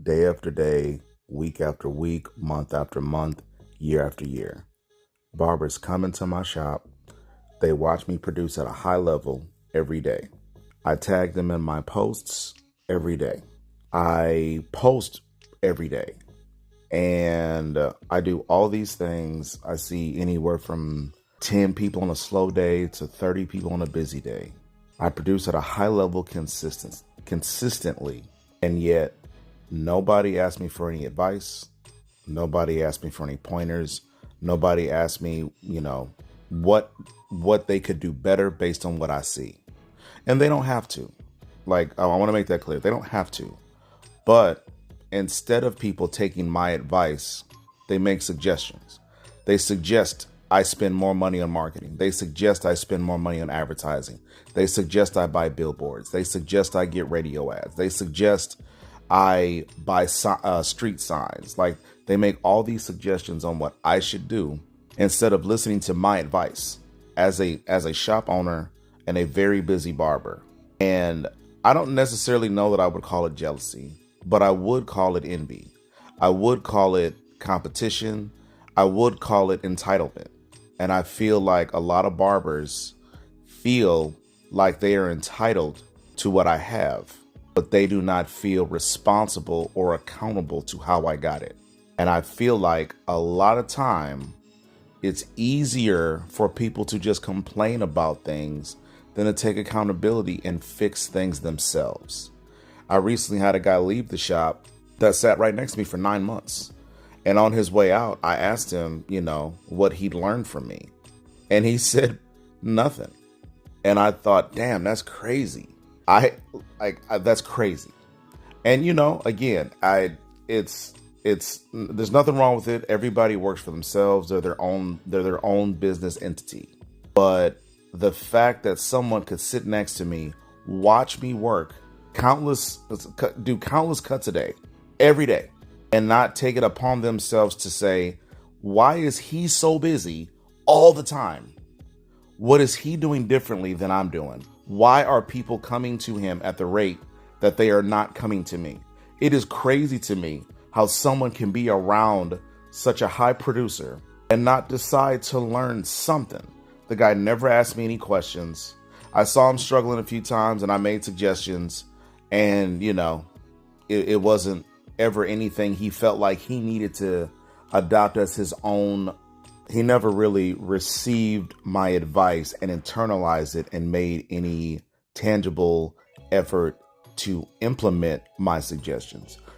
day after day, week after week, month after month, year after year. Barbers come into my shop. They watch me produce at a high level every day. I tag them in my posts every day. I post every day. And I do all these things. I see anywhere from 10 people on a slow day to 30 people on a busy day. I produce at a high level consistently, and yet nobody asked me for any advice. Nobody asked me for any pointers. Nobody asked me, what they could do better based on what I see. And they don't have to. I want to make that clear. They don't have to. But instead of people taking my advice, they make suggestions. They suggest I spend more money on marketing. They suggest I spend more money on advertising. They suggest I buy billboards. They suggest I get radio ads. They suggest I buy street signs. They make all these suggestions on what I should do instead of listening to my advice as a shop owner and a very busy barber. And I don't necessarily know that I would call it jealousy, but I would call it envy. I would call it competition. I would call it entitlement. And I feel like a lot of barbers feel like they are entitled to what I have, but they do not feel responsible or accountable to how I got it. And I feel like a lot of time it's easier for people to just complain about things than to take accountability and fix things themselves. I recently had a guy leave the shop that sat right next to me for 9 months. And on his way out, I asked him, what he'd learned from me. And he said nothing. And I thought, damn, that's crazy. That's crazy. And, again, there's nothing wrong with it. Everybody works for themselves. They're their own business entity. But the fact that someone could sit next to me, watch me work do countless cuts a day, every day, and not take it upon themselves to say, why is he so busy all the time? What is he doing differently than I'm doing? Why are people coming to him at the rate that they are not coming to me? It is crazy to me how someone can be around such a high producer and not decide to learn something. The guy never asked me any questions. I saw him struggling a few times and I made suggestions, and it wasn't ever anything he felt like he needed to adopt as his own. He never really received my advice and internalized it and made any tangible effort to implement my suggestions.